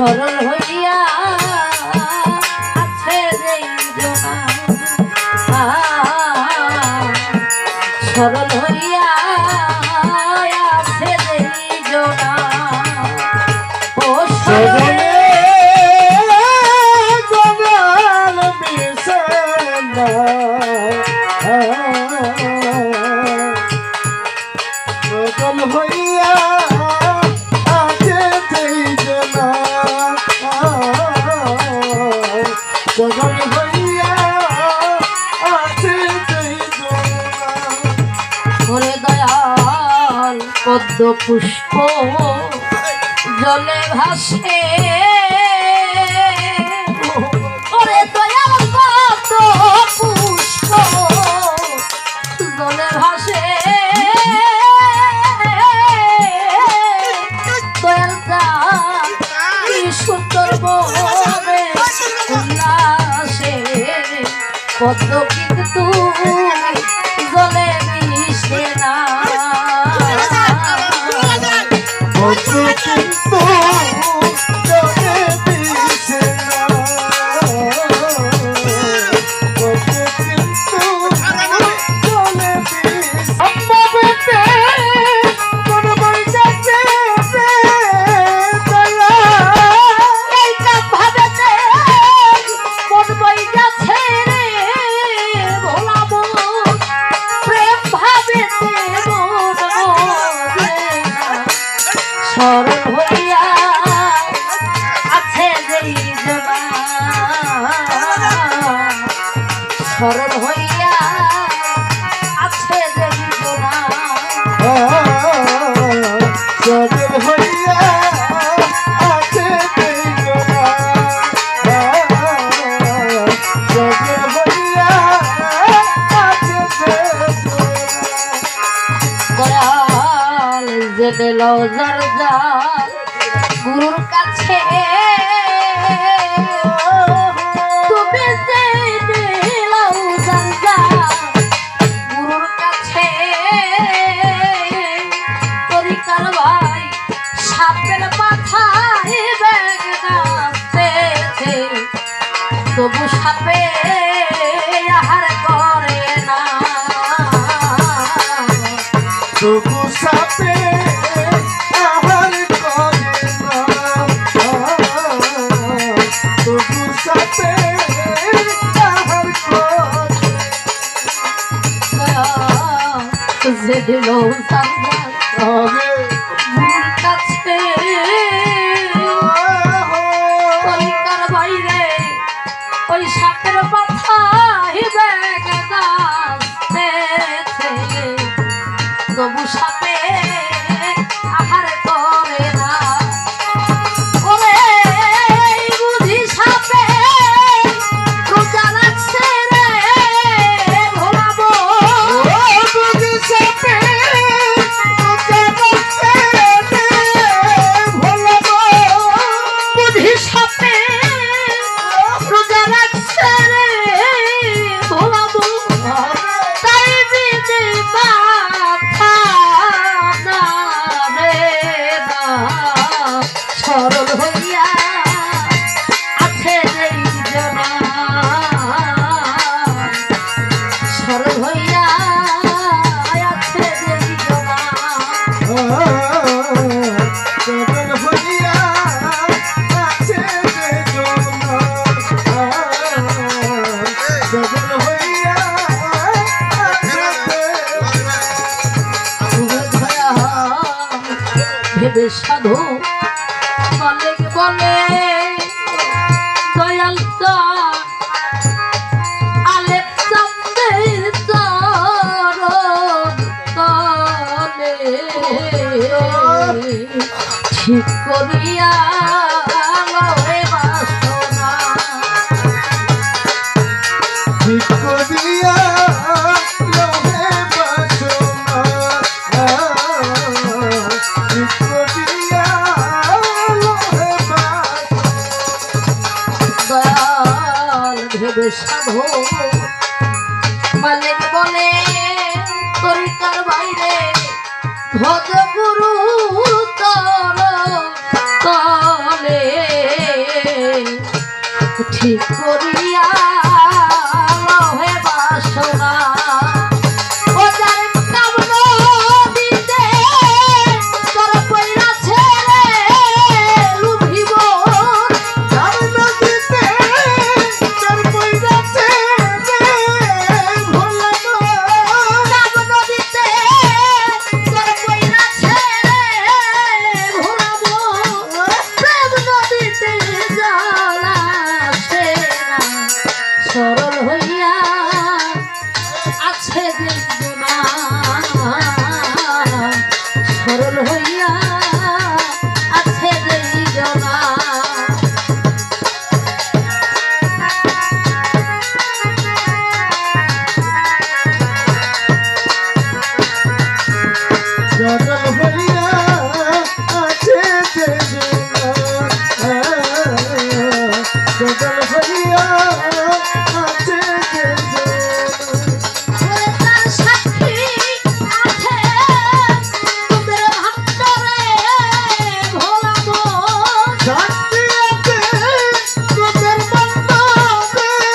সরল হইয়া আছে যেই জনা, সরল হইয়া আছে যেই জনা, ও সরল হইয়া আছে যেই জনা, সরল হইয়া আছে যেই জনা। ওরে দয়াল পদ্ম পুষ্প জলে ভাসে, ওরে দয়াল পদ্ম পুষ্প জলে ভাসে, দয়াল কি সুন্দর বনে উল্লাসে, পদ্ম কিন্তু জলে মিশে না, পদ্ম কিন্তু জলে মিশে না, পদ্ম কিন্তু জলে মিশে না। মন বইতাছে রে দয়া, এই কাম ভাবেতে মন বইতাছে রে ভোলা মন, প্রেম ভাবেতে মন বলে না, সরল হইয়া আছে যেই জনা, সরল হইয়া আছে যেই জনা, সরল হইয়া আছে যেই জনা, সরল হইয়া আছে যেই জনা। দয়াল জেনে লও যার যার গুরুর কাছে, তুমি জেনে লও যার যার গুরুর কাছে, তরিকার ভাই সাপের মাথায় ব্যাগ নাচতেছে, তবু সাপে আহার করে না, তবু সাপে আহার করে না, তবু সাপে আহার করে যে দিল হবে। গুরুর কাছে, তরিকার বাইরে ওই সাপের মাথায় ব্যাগ নাচতেছে, তবু সাপে আহার করে না, ওরে বুঝি সাপে রোজা রাখছে রে ভোলা মন, বুঝি সাপে রোজা রাখছে রে ভোলা মন, বুঝি সাপে রোজা রাখছে রে ভোলা মন, তাই দিদি মাথা নাড়ে না, সরল হইয়া আছে যেই জনা, সরল হইয়া আছে যেই জনা, সরল হইয়া আছে যেই জনা, সরল হইয়া আছে যেই জনা। তুমি দয়া ভেবে সাধু মালিক বলে, দয়াল চাঁদ আলেপ চাঁদের চরণ তলে ঠিক করিয়া লয়ে বাসনা, ঠিক করিয়া লহে বাসনা, ঠিক করিয়া লহে বাসনা। দয়াল ভেবে সাধু মালিক বলে, তরিকার বাইরে ভজ গুরু তর তলে ঠিক করিয়া লহে বাসনা ও যার কামনা দিতে তোর পয়রা ছেড়ে লুভিব যার নদীতে যার পয়রা ছেড়ে ভোলাবো কামনা দিতে তোর পয়রা ছেড়ে ভোলাবো প্রেম নদীতে জল আসে না সরল হইয়া আছে দেখনা সরল হইয়া আছে দেখনা সরল হইয়া আছে যে সরল হইয়া আছে যে ওরে তার সাক্ষী আছে তোদের ভান্ডারে ভোলাবো শান্তি আছে তোদের মন্দিরে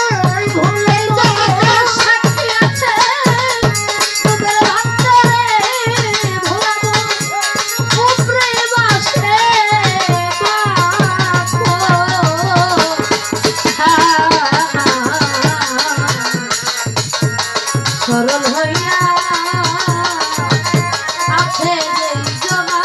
ভুলে এই জগতের সাক্ষী আছে তোদের ভান্ডারে ভোলাবো উপরে বাসে সরল হইয়া আছে যেই জনা